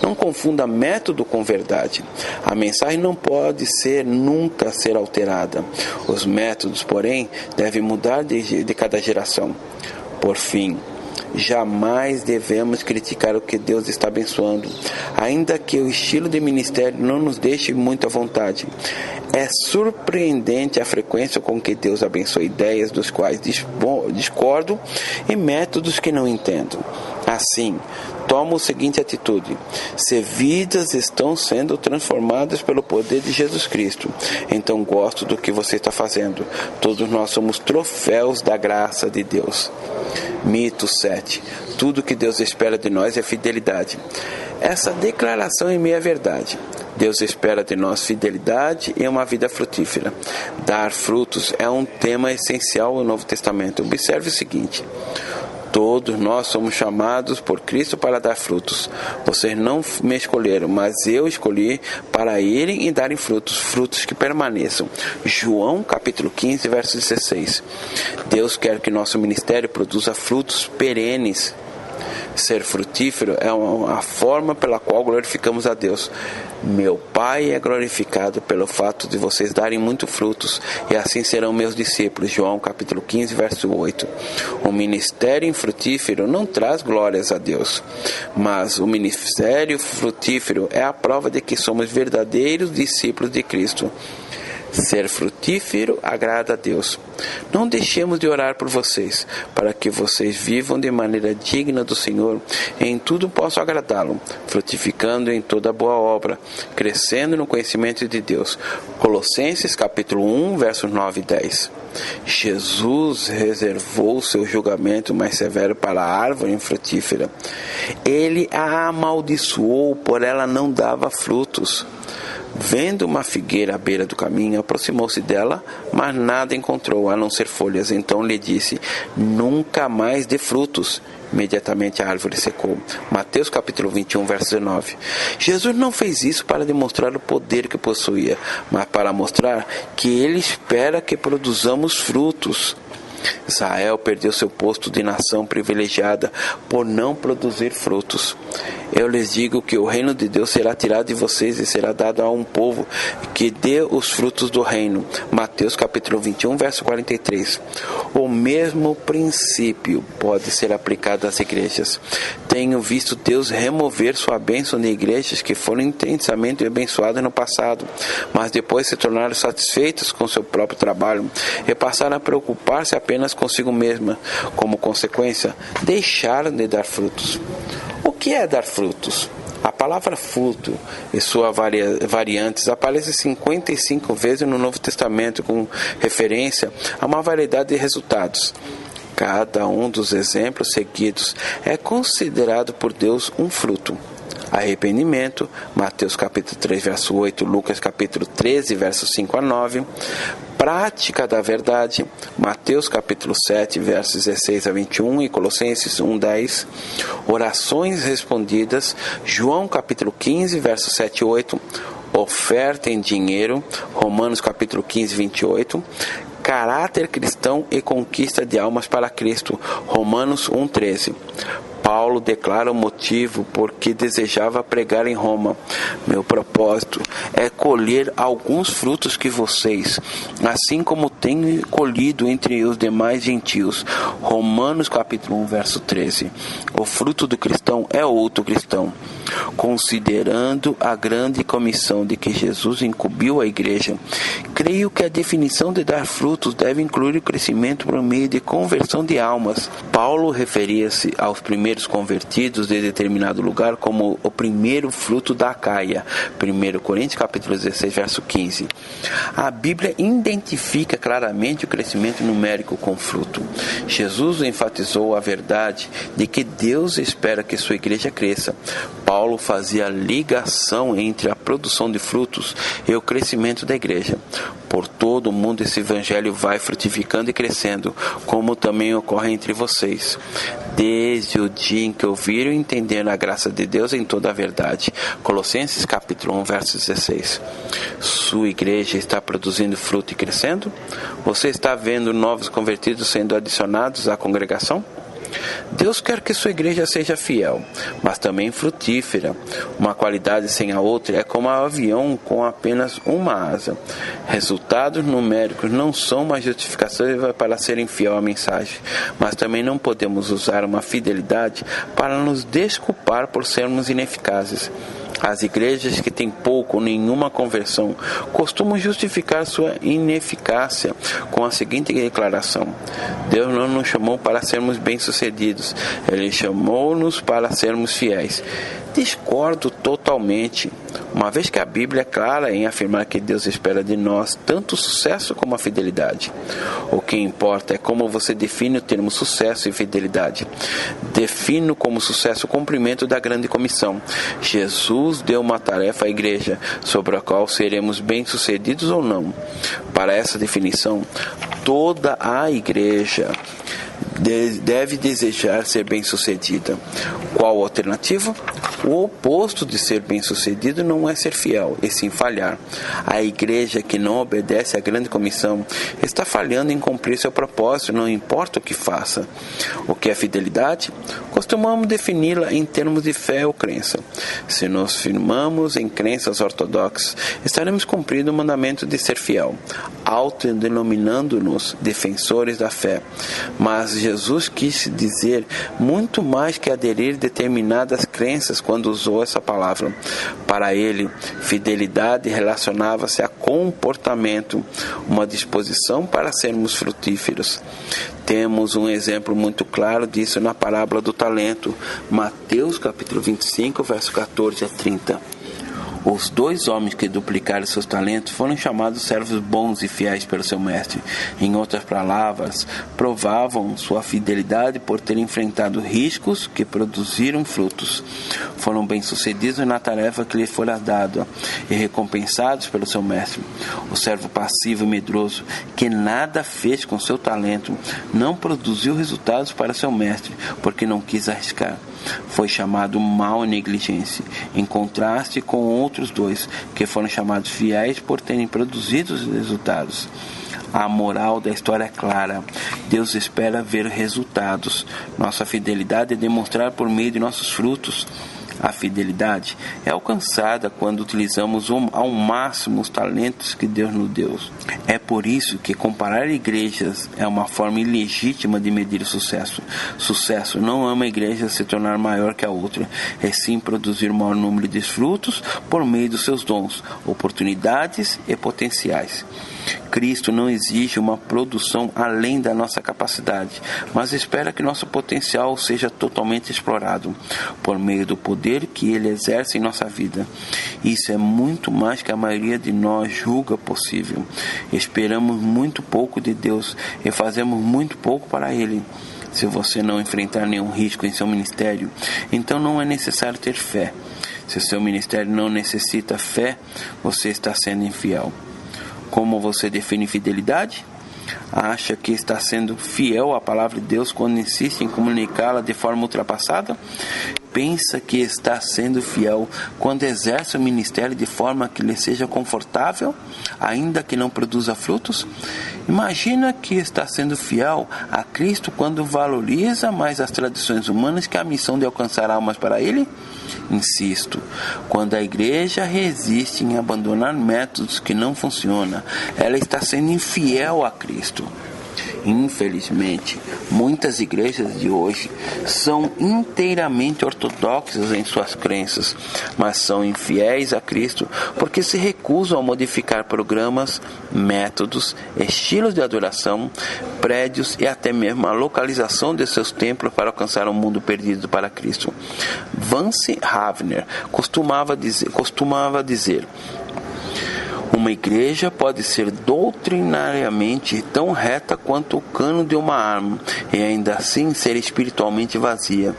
Não confunda método com verdade. A mensagem não pode nunca ser alterada. Os métodos, porém, devem mudar de cada geração. Por fim, jamais devemos criticar o que Deus está abençoando, ainda que o estilo de ministério não nos deixe muito à vontade. É surpreendente a frequência com que Deus abençoa ideias dos quais discordo e métodos que não entendo. Assim, tomo a seguinte atitude: se vidas estão sendo transformadas pelo poder de Jesus Cristo, então gosto do que você está fazendo. Todos nós somos troféus da graça de Deus. Mito 7. Tudo que Deus espera de nós é fidelidade. Essa declaração é meia verdade. Deus espera de nós fidelidade e uma vida frutífera. Dar frutos é um tema essencial no Novo Testamento. Observe o seguinte: todos nós somos chamados por Cristo para dar frutos. Vocês não me escolheram, mas eu escolhi para irem e darem frutos, frutos que permaneçam. João capítulo 15, verso 16. Deus quer que nosso ministério produza frutos perenes. Ser frutífero é a forma pela qual glorificamos a Deus. Meu Pai é glorificado pelo fato de vocês darem muitos frutos, e assim serão meus discípulos. João capítulo 15, verso 8. O ministério infrutífero não traz glórias a Deus, mas o ministério frutífero é a prova de que somos verdadeiros discípulos de Cristo. Ser frutífero agrada a Deus. Não deixemos de orar por vocês, para que vocês vivam de maneira digna do Senhor e em tudo possam agradá-lo, frutificando em toda boa obra, crescendo no conhecimento de Deus. Colossenses capítulo 1, versos 9 e 10. Jesus reservou seu julgamento mais severo para a árvore infrutífera. Ele a amaldiçoou, por ela não dava frutos. Vendo uma figueira à beira do caminho, aproximou-se dela, mas nada encontrou, a não ser folhas. Então lhe disse: nunca mais dê frutos. Imediatamente a árvore secou. Mateus capítulo 21, verso 19. Jesus não fez isso para demonstrar o poder que possuía, mas para mostrar que Ele espera que produzamos frutos. Israel perdeu seu posto de nação privilegiada por não produzir frutos. Eu lhes digo que o reino de Deus será tirado de vocês e será dado a um povo que dê os frutos do reino. Mateus capítulo 21, verso 43. O mesmo princípio pode ser aplicado às igrejas. Tenho visto Deus remover sua bênção de igrejas que foram intensamente abençoadas no passado, mas depois se tornaram satisfeitas com seu próprio trabalho e passaram a preocupar-se apenas consigo mesma. Como consequência, deixaram de dar frutos. O que é dar frutos? A palavra fruto e suas variantes aparece 55 vezes no Novo Testamento com referência a uma variedade de resultados. Cada um dos exemplos seguidos é considerado por Deus um fruto. Arrependimento, Mateus capítulo 3, verso 8, Lucas capítulo 13, versos 5 a 9. Prática da verdade, Mateus capítulo 7, versos 16 a 21 e Colossenses 1, 10. Orações respondidas, João capítulo 15, versos 7 e 8. Oferta em dinheiro, Romanos capítulo 15, 28. Caráter cristão e conquista de almas para Cristo, Romanos 1, 13. Paulo declara o motivo por que desejava pregar em Roma. Meu propósito é colher alguns frutos que vocês, assim como tenho colhido entre os demais gentios. Romanos capítulo 1, verso 13. O fruto do cristão é outro cristão. Considerando a grande comissão de que Jesus incumbiu a igreja, creio que a definição de dar frutos deve incluir o crescimento por meio de conversão de almas. Paulo referia-se aos primeiros convertidos de determinado lugar como o primeiro fruto da Acaia. 1 Coríntios capítulo 16, verso 15. A Bíblia identifica claramente o crescimento numérico com fruto. Jesus enfatizou a verdade de que Deus espera que sua igreja cresça. Paulo fazia ligação entre a produção de frutos e o crescimento da igreja. Por todo o mundo esse evangelho vai frutificando e crescendo, como também ocorre entre vocês, desde o dia em que ouviram e entenderam a graça de Deus em toda a verdade. Colossenses capítulo 1, verso 16. Sua igreja está produzindo fruto e crescendo? Você está vendo novos convertidos sendo adicionados à congregação? Deus quer que sua igreja seja fiel, mas também frutífera. Uma qualidade sem a outra é como um avião com apenas uma asa. Resultados numéricos não são uma justificação para serem fiel à mensagem, mas também não podemos usar uma fidelidade para nos desculpar por sermos ineficazes. As igrejas que têm pouco ou nenhuma conversão costumam justificar sua ineficácia com a seguinte declaração: Deus não nos chamou para sermos bem-sucedidos, Ele chamou-nos para sermos fiéis. Discordo totalmente, uma vez que a Bíblia é clara em afirmar que Deus espera de nós tanto o sucesso como a fidelidade. O que importa é como você define o termo sucesso e fidelidade. Defino como sucesso o cumprimento da grande comissão. Jesus deu uma tarefa à igreja, sobre a qual seremos bem-sucedidos ou não. Para essa definição, toda a igreja deve desejar ser bem-sucedida. Qual a alternativa? O oposto de ser bem-sucedido não é ser fiel, e sim falhar. A igreja que não obedece à grande comissão está falhando em cumprir seu propósito, não importa o que faça. O que é fidelidade? Costumamos defini-la em termos de fé ou crença. Se nos firmamos em crenças ortodoxas, estaremos cumprindo o mandamento de ser fiel, autodenominando-nos defensores da fé. Mas Jesus quis dizer muito mais que aderir determinadas crenças quando usou essa palavra. Para ele, fidelidade relacionava-se a comportamento, uma disposição para sermos frutíferos. Temos um exemplo muito claro disso na parábola do talento, Mateus capítulo 25, verso 14 a 30. Os 2 homens que duplicaram seus talentos foram chamados servos bons e fiéis pelo seu mestre. Em outras palavras, provavam sua fidelidade por terem enfrentado riscos que produziram frutos. Foram bem-sucedidos na tarefa que lhes fora dada e recompensados pelo seu mestre. O servo passivo e medroso, que nada fez com seu talento, não produziu resultados para seu mestre, porque não quis arriscar. Foi chamado mau e negligente, em contraste com outros 2, que foram chamados fiéis por terem produzido os resultados. A moral da história é clara. Deus espera ver resultados. Nossa fidelidade é demonstrada por meio de nossos frutos. A fidelidade é alcançada quando utilizamos ao máximo os talentos que Deus nos deu. É por isso que comparar igrejas é uma forma ilegítima de medir o sucesso. Sucesso não é uma igreja se tornar maior que a outra, é sim produzir o maior número de frutos por meio dos seus dons, oportunidades e potenciais. Cristo não exige uma produção além da nossa capacidade, mas espera que nosso potencial seja totalmente explorado por meio do poder que Ele exerce em nossa vida. Isso é muito mais que a maioria de nós julga possível. Esperamos muito pouco de Deus e fazemos muito pouco para Ele. Se você não enfrentar nenhum risco em seu ministério, então não é necessário ter fé. Se seu ministério não necessita fé, você está sendo infiel. Como você define fidelidade? Acha que está sendo fiel à palavra de Deus quando insiste em comunicá-la de forma ultrapassada? Pensa que está sendo fiel quando exerce o ministério de forma que lhe seja confortável, ainda que não produza frutos? Imagina que está sendo fiel a Cristo quando valoriza mais as tradições humanas que a missão de alcançar almas para Ele? Insisto, quando a igreja resiste em abandonar métodos que não funcionam, ela está sendo infiel a Cristo. Infelizmente, muitas igrejas de hoje são inteiramente ortodoxas em suas crenças, mas são infiéis a Cristo porque se recusam a modificar programas, métodos, estilos de adoração, prédios e até mesmo a localização de seus templos para alcançar um mundo perdido para Cristo. Vance Havner costumava dizer: uma igreja pode ser doutrinariamente tão reta quanto o cano de uma arma e ainda assim ser espiritualmente vazia.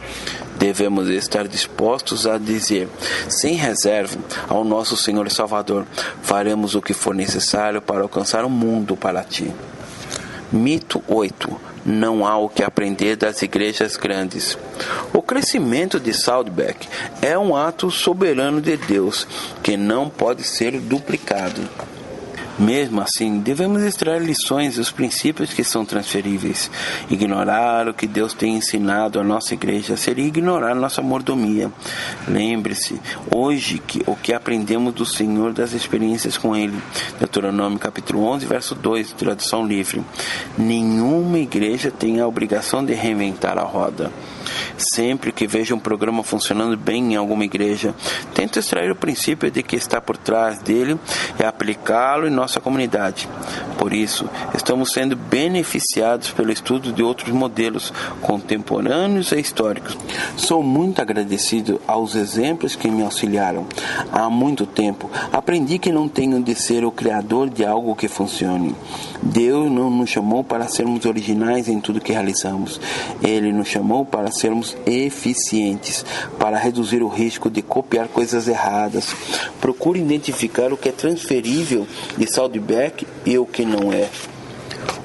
Devemos estar dispostos a dizer, sem reserva, ao nosso Senhor e Salvador: faremos o que for necessário para alcançar o mundo para ti. Mito 8. Não há o que aprender das igrejas grandes. O crescimento de Saddleback é um ato soberano de Deus que não pode ser duplicado. Mesmo assim, devemos extrair lições e os princípios que são transferíveis. Ignorar o que Deus tem ensinado à nossa igreja seria ignorar nossa mordomia. Lembre-se, hoje, o que aprendemos do Senhor das experiências com Ele. Deuteronômio capítulo 11, verso 2, tradução livre. Nenhuma igreja tem a obrigação de reinventar a roda. Sempre que vejo um programa funcionando bem em alguma igreja, tento extrair o princípio de que está por trás dele e aplicá-lo em nossa comunidade. Por isso, estamos sendo beneficiados pelo estudo de outros modelos contemporâneos e históricos. Sou muito agradecido aos exemplos que me auxiliaram. Há muito tempo, aprendi que não tenho de ser o criador de algo que funcione. Deus não nos chamou para sermos originais em tudo que realizamos. Ele nos chamou para sermos eficientes, para reduzir o risco de copiar coisas erradas. Procure identificar o que é transferível de Saddleback e o que não é.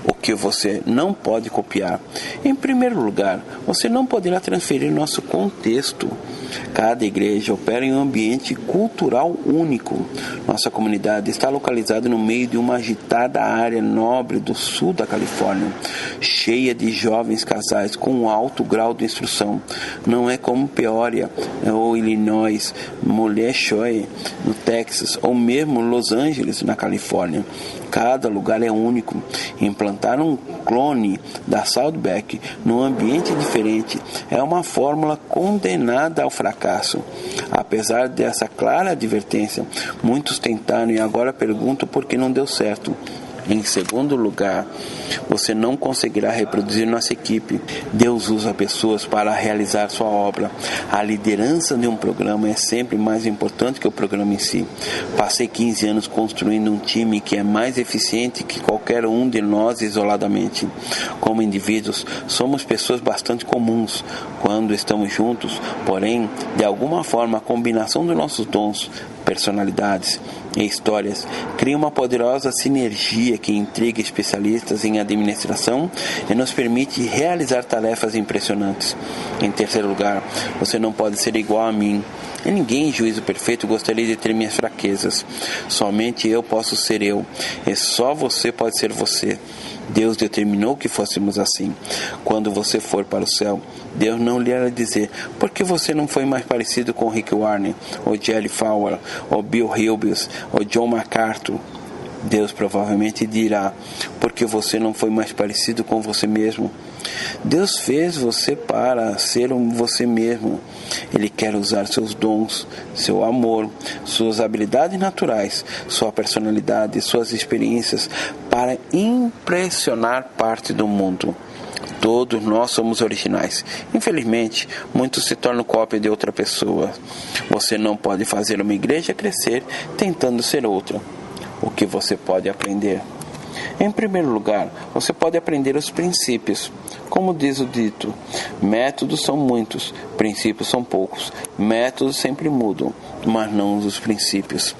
O que você não pode copiar. Em primeiro lugar, você não poderá transferir nosso contexto. Cada igreja opera em um ambiente cultural único. Nossa comunidade está localizada no meio de uma agitada área nobre do sul da Califórnia, cheia de jovens casais com um alto grau de instrução. Não é como Peoria ou Illinois, Molechoy, no Texas, ou mesmo Los Angeles, na Califórnia. Cada lugar é único. Implantar um clone da Saddleback num ambiente diferente é uma fórmula condenada ao fracasso. Apesar dessa clara advertência, muitos tentaram e agora perguntam por que não deu certo. Em segundo lugar, você não conseguirá reproduzir nossa equipe. Deus usa pessoas para realizar sua obra. A liderança de um programa é sempre mais importante que o programa em si. Passei 15 anos construindo um time que é mais eficiente que qualquer um de nós isoladamente. Como indivíduos, somos pessoas bastante comuns. Quando estamos juntos, porém, de alguma forma, a combinação dos nossos dons, personalidades e histórias cria uma poderosa sinergia que intriga especialistas em administração e nos permite realizar tarefas impressionantes. Em terceiro lugar, você não pode ser igual a mim. E ninguém em juízo perfeito gostaria de ter minhas fraquezas. Somente eu posso ser eu, e só você pode ser você. Deus determinou que fôssemos assim. Quando você for para o céu, Deus não lhe irá dizer: por que você não foi mais parecido com Rick Warren, ou Jerry Falwell, ou Bill Hybels, ou John MacArthur? Deus provavelmente dirá: porque você não foi mais parecido com você mesmo. Deus fez você para ser você mesmo. Ele quer usar seus dons, seu amor, suas habilidades naturais, sua personalidade e suas experiências para impressionar parte do mundo. Todos nós somos originais. Infelizmente, muitos se tornam cópia de outra pessoa. Você não pode fazer uma igreja crescer tentando ser outra. O que você pode aprender? Em primeiro lugar, você pode aprender os princípios. Como diz o dito, métodos são muitos, princípios são poucos. Métodos sempre mudam, mas não os princípios.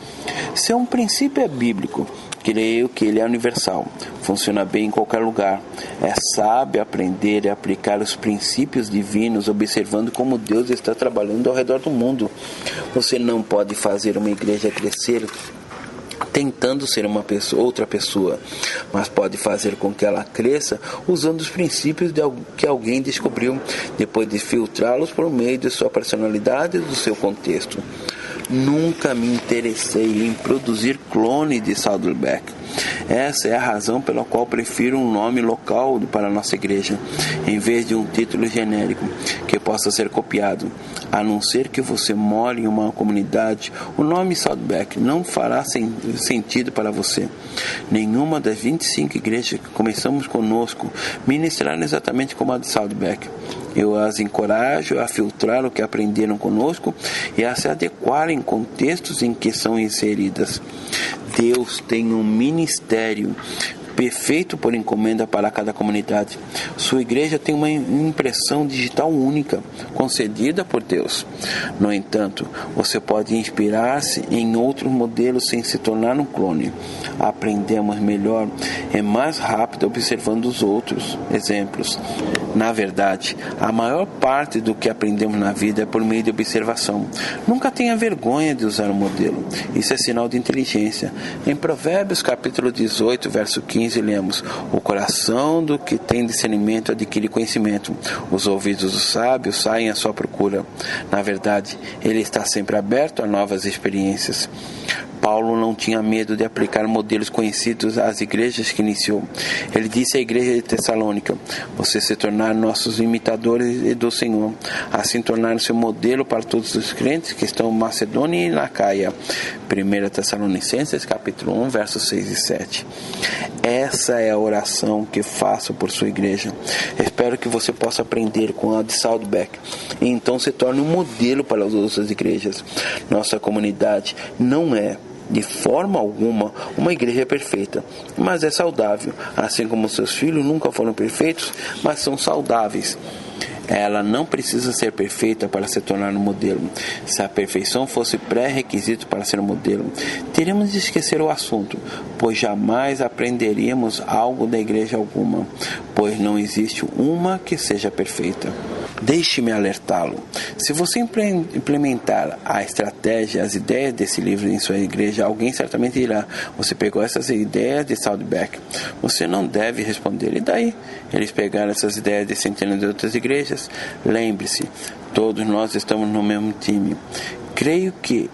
Se um princípio é bíblico, creio que ele é universal, funciona bem em qualquer lugar. É sábio aprender e aplicar os princípios divinos, observando como Deus está trabalhando ao redor do mundo. Você não pode fazer uma igreja crescer tentando ser outra pessoa, mas pode fazer com que ela cresça usando os princípios que alguém descobriu, depois de filtrá-los por meio de sua personalidade e do seu contexto. Nunca me interessei em produzir clone de Saddleback. Essa é a razão pela qual prefiro um nome local para a nossa igreja, em vez de um título genérico que possa ser copiado. A não ser que você more em uma comunidade, o nome Saddleback não fará sentido para você. Nenhuma das 25 igrejas que começamos conosco ministraram exatamente como a de Saddleback. Eu as encorajo a filtrar o que aprenderam conosco e a se adequarem em contextos em que são inseridas. Deus tem um ministério perfeito por encomenda para cada comunidade. Sua igreja tem uma impressão digital única, concedida por Deus. No entanto, você pode inspirar-se em outros modelos sem se tornar um clone. Aprendemos melhor e mais rápido observando os outros exemplos. Na verdade, a maior parte do que aprendemos na vida é por meio de observação. Nunca tenha vergonha de usar um modelo. Isso é sinal de inteligência. Em Provérbios capítulo 18, verso 15, lemos: o coração do que tem discernimento adquire conhecimento. Os ouvidos do sábio saem à sua procura. Na verdade, ele está sempre aberto a novas experiências. Paulo não tinha medo de aplicar modelos conhecidos às igrejas que iniciou. Ele disse à igreja de Tessalônica: vocês se tornaram nossos imitadores do Senhor, assim tornaram-se um modelo para todos os crentes que estão em Macedônia e na Caia. 1 Tessalonicenses capítulo 1, versos 6 e 7. Essa é a oração que faço por sua igreja. Espero que você possa aprender com a de Saddleback e então se torne um modelo para as outras igrejas. Nossa comunidade não é, de forma alguma, uma igreja perfeita, mas é saudável, assim como seus filhos nunca foram perfeitos, mas são saudáveis. Ela não precisa ser perfeita para se tornar um modelo. Se a perfeição fosse pré-requisito para ser um modelo, teríamos de esquecer o assunto, pois jamais aprenderíamos algo da igreja alguma, pois não existe uma que seja perfeita. Deixe-me alertá-lo. Se você implementar a estratégia, as ideias desse livro em sua igreja, alguém certamente dirá: você pegou essas ideias de Saddleback. Você não deve responder: e daí? Eles pegaram essas ideias de centenas de outras igrejas. Lembre-se, todos nós estamos no mesmo time. Creio que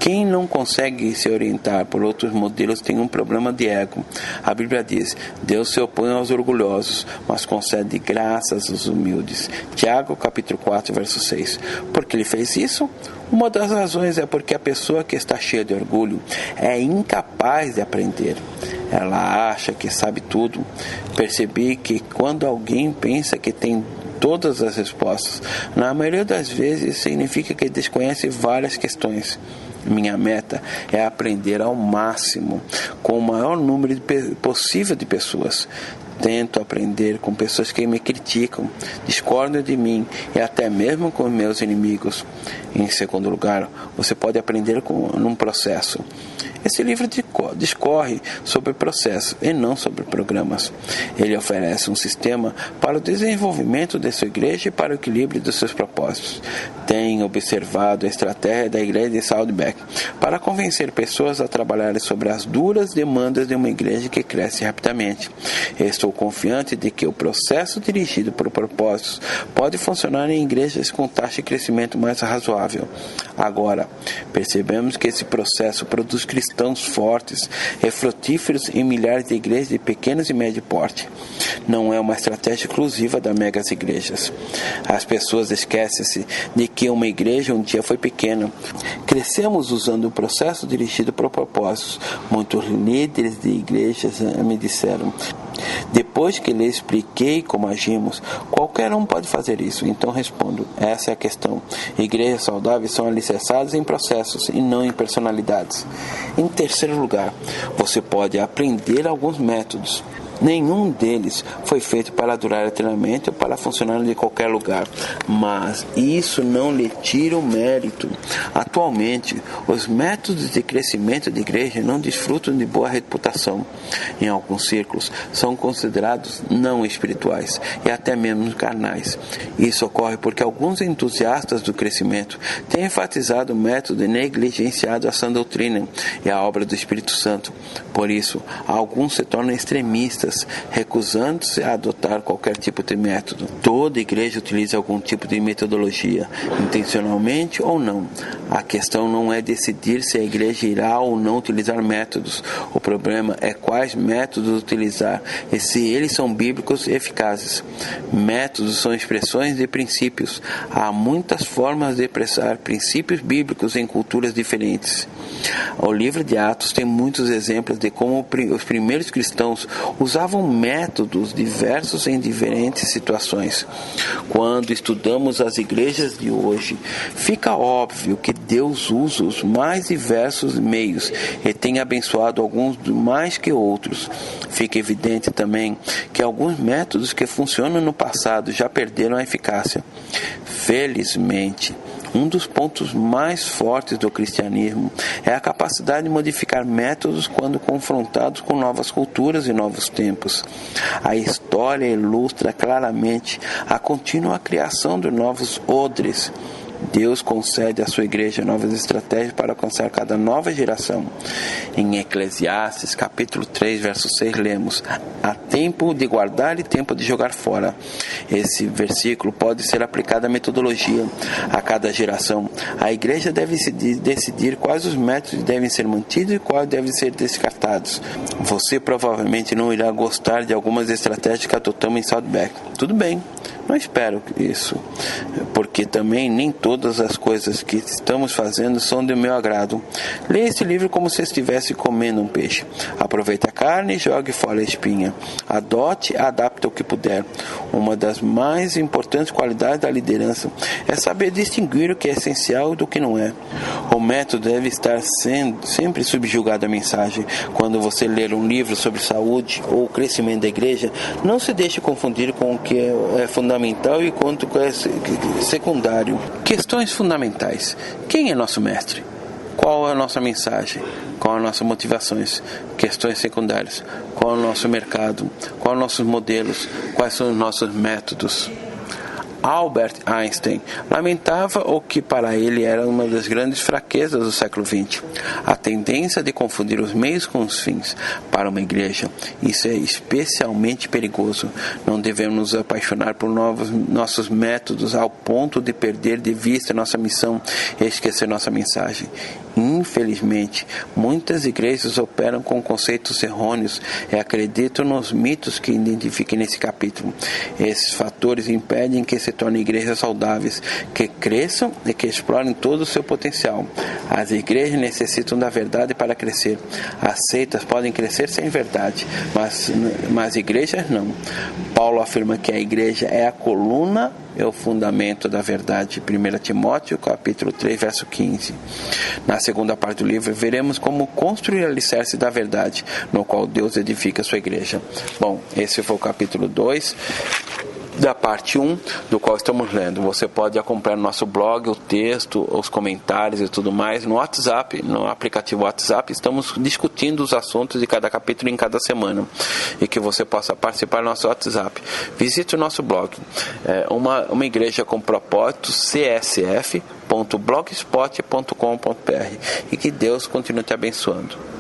quem não consegue se orientar por outros modelos tem um problema de ego. A Bíblia diz: Deus se opõe aos orgulhosos, mas concede graças aos humildes. Tiago, capítulo 4, verso 6. Por que ele fez isso? Uma das razões é porque a pessoa que está cheia de orgulho é incapaz de aprender. Ela acha que sabe tudo. Percebi que quando alguém pensa que tem todas as respostas, na maioria das vezes significa que desconhece várias questões. Minha meta é aprender ao máximo com o maior número possível de pessoas. Tento aprender com pessoas que me criticam, discordam de mim e até mesmo com meus inimigos. Em segundo lugar, você pode aprender num processo. Esse livro discorre sobre processos e não sobre programas. Ele oferece um sistema para o desenvolvimento de sua igreja e para o equilíbrio dos seus propósitos. Tenho observado a estratégia da igreja de Saddleback para convencer pessoas a trabalharem sobre as duras demandas de uma igreja que cresce rapidamente. Estou confiante de que o processo dirigido por propósitos pode funcionar em igrejas com taxa de crescimento mais razoável. Agora, percebemos que esse processo produz cristãos fortes e frutíferos em milhares de igrejas de pequenos e médio porte. Não é uma estratégia exclusiva das megas igrejas. As pessoas esquecem-se de que uma igreja um dia foi pequena. Crescemos usando um processo dirigido por propósitos. Muitos líderes de igrejas me disseram: depois que lhe expliquei como agimos, qualquer um pode fazer isso. Então respondo: essa é a questão. Igrejas saudáveis são alicerçadas em processos e não em personalidades. Em terceiro lugar, você pode aprender alguns métodos. Nenhum deles foi feito para durar eternamente ou para funcionar de qualquer lugar, mas isso não lhe tira o mérito. Atualmente, os métodos de crescimento de igreja não desfrutam de boa reputação. Em alguns círculos, são considerados não espirituais e até mesmo carnais. Isso ocorre porque alguns entusiastas do crescimento têm enfatizado o método e negligenciado a sã doutrina e a obra do Espírito Santo. Por isso, alguns se tornam extremistas, recusando-se a adotar qualquer tipo de método. Toda igreja utiliza algum tipo de metodologia, intencionalmente ou não. A questão não é decidir se a igreja irá ou não utilizar métodos. O problema é quais métodos utilizar e se eles são bíblicos e eficazes. Métodos são expressões de princípios. Há muitas formas de expressar princípios bíblicos em culturas diferentes. O livro de Atos tem muitos exemplos de como os primeiros cristãos usavam métodos diversos em diferentes situações. Quando estudamos as igrejas de hoje, fica óbvio que Deus usa os mais diversos meios e tem abençoado alguns mais que outros. Fica evidente também que alguns métodos que funcionam no passado já perderam a eficácia. Felizmente, um dos pontos mais fortes do cristianismo é a capacidade de modificar métodos quando confrontados com novas culturas e novos tempos. A história ilustra claramente a contínua criação de novos odres. Deus concede à sua igreja novas estratégias para alcançar cada nova geração. Em Eclesiastes, capítulo 3, verso 6, lemos: há tempo de guardar e tempo de jogar fora. Esse versículo pode ser aplicado à metodologia. A cada geração, a igreja deve decidir quais os métodos devem ser mantidos e quais devem ser descartados. Você provavelmente não irá gostar de algumas estratégias que adotamos em Saddleback. Tudo bem, não espero isso, porque também nem todas as coisas que estamos fazendo são do meu agrado. Leia esse livro como se estivesse comendo um peixe. Aproveite a carne e jogue fora a espinha. Adote e adapte o que puder. Uma das mais importantes qualidades da liderança é saber distinguir o que é essencial do que não é. O método deve estar sempre subjugado à mensagem. Quando você ler um livro sobre saúde ou crescimento da igreja, não se deixe confundir com o que é fundamental e quanto é secundário. Questões fundamentais. Quem é nosso mestre? Qual é a nossa mensagem? Qual as nossas motivações? Questões secundárias. Qual é o nosso mercado? Quais os nossos modelos? Quais são os nossos métodos? Albert Einstein lamentava o que para ele era uma das grandes fraquezas do século XX, a tendência de confundir os meios com os fins. Para uma igreja, isso é especialmente perigoso. Não devemos nos apaixonar por nossos métodos ao ponto de perder de vista nossa missão e esquecer nossa mensagem. Infelizmente, muitas igrejas operam com conceitos errôneos e acreditam nos mitos que identifiquem nesse capítulo. Esses fatores impedem que se tornem igrejas saudáveis, que cresçam e que explorem todo o seu potencial. As igrejas necessitam da verdade para crescer. As seitas podem crescer sem verdade, mas igrejas não. Paulo afirma que a igreja é a coluna e o fundamento da verdade. 1 Timóteo, capítulo 3, verso 15. Na segunda parte do livro, veremos como construir o alicerce da verdade, no qual Deus edifica a sua igreja. Bom, esse foi o capítulo 2. da parte 1, do qual estamos lendo. Você pode acompanhar no nosso blog o texto, os comentários e tudo mais no WhatsApp, no aplicativo WhatsApp. Estamos discutindo os assuntos de cada capítulo em cada semana, e que você possa participar do nosso WhatsApp. Visite o nosso blog, uma igreja com propósito, csf.blogspot.com.br, e que Deus continue te abençoando.